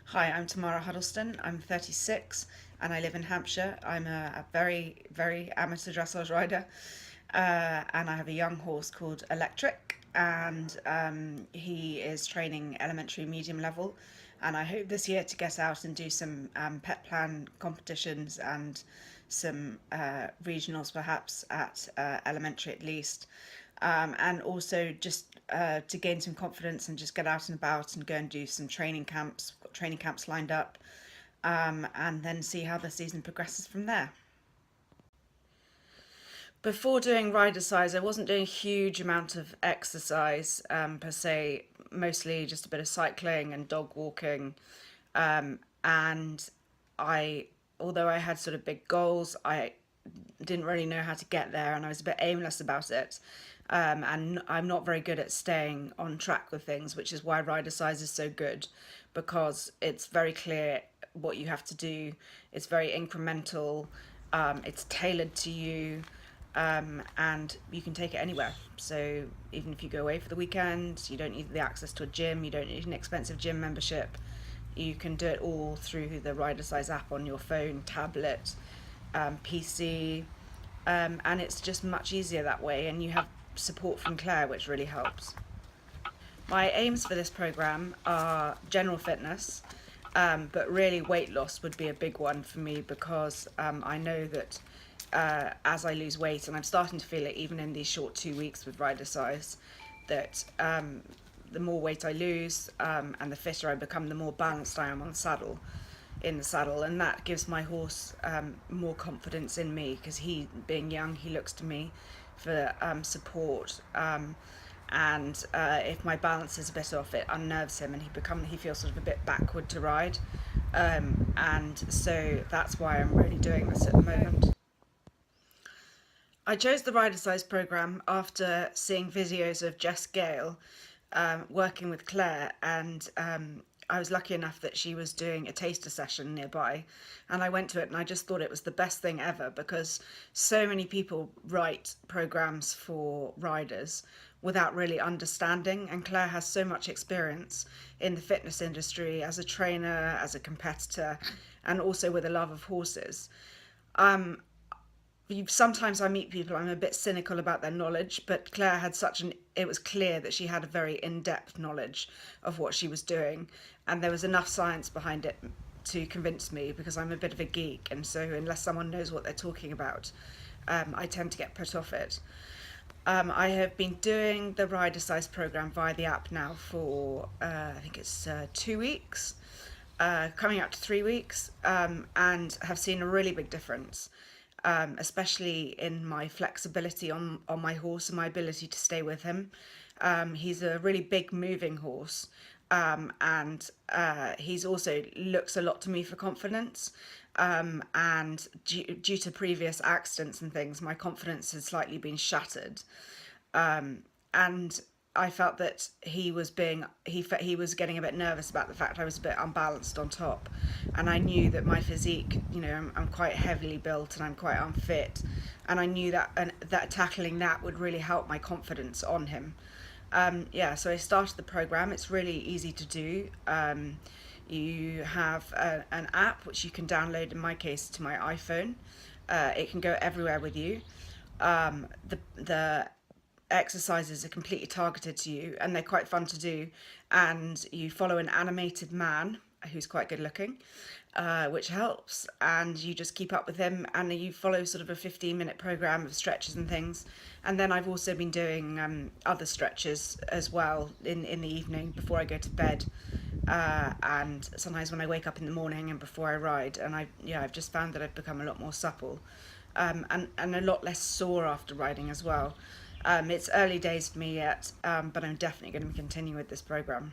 Hi, I'm Tamara Huddleston. I'm 36 and I live in Hampshire. I'm a very, very amateur dressage rider, and I have a young horse called Electric, and he is training elementary medium level. And I hope this year to get out and do some pet plan competitions and some regionals perhaps at elementary at least. And also just to gain some confidence and just get out and about and go and do some training camps. Got training camps lined up, and then see how the season progresses from there. Before doing RiderCise, I wasn't doing a huge amount of exercise per se, mostly just a bit of cycling and dog walking. And I, although I had sort of big goals, I didn't really know how to get there and I was a bit aimless about it. And I'm not very good at staying on track with things, which is why RiderCise is so good because it's very clear what you have to do. It's very incremental. It's tailored to you, and you can take it anywhere. So even if you go away for the weekend, you don't need the access to a gym, you don't need an expensive gym membership. You can do it all through the RiderCise app on your phone, tablet, PC, and it's just much easier that way. And you have support from Claire, which really helps. My aims for this program are general fitness, but really weight loss would be a big one for me because I know that as I lose weight, and I'm starting to feel it even in these short 2 weeks with RiderCise, that the more weight I lose and the fitter I become, the more balanced I am on the saddle, in the saddle, and that gives my horse more confidence in me because he, being young, he looks to me for support. And if my balance is a bit off, it unnerves him, and he feels sort of a bit backward to ride. And so that's why I'm really doing this at the moment. I chose the RiderCise program after seeing videos of Jess Gale working with Claire, and I was lucky enough that she was doing a taster session nearby, and I went to it and I just thought it was the best thing ever because so many people write programs for riders without really understanding, and Claire has so much experience in the fitness industry as a trainer, as a competitor, and also with a love of horses. Sometimes I meet people, I'm a bit cynical about their knowledge, but Claire had it was clear that she had a very in-depth knowledge of what she was doing, and there was enough science behind it to convince me because I'm a bit of a geek, and so unless someone knows what they're talking about, I tend to get put off it. I have been doing the RiderCise program via the app now for I think it's 2 weeks, coming up to 3 weeks, and have seen a really big difference, especially in my flexibility on my horse and my ability to stay with him. He's a really big moving horse, and he's also looks a lot to me for confidence. And due to previous accidents and things, my confidence has slightly been shattered. And I felt that he was getting a bit nervous about the fact I was a bit unbalanced on top, and I knew that my physique, I'm quite heavily built and I'm quite unfit, and I knew that tackling that would really help my confidence on him. Yeah, so I started the program. It's really easy to do. You have an app which you can download, in my case, to my iPhone. It can go everywhere with you. The exercises are completely targeted to you and they're quite fun to do. And you follow an animated man who's quite good looking, which helps. And you just keep up with him and you follow sort of a 15-minute program of stretches and things. And then I've also been doing other stretches as well in the evening before I go to bed. And sometimes when I wake up in the morning and before I ride, and I've just found that I've become a lot more supple, and a lot less sore after riding as well. It's early days for me yet, but I'm definitely going to continue with this program.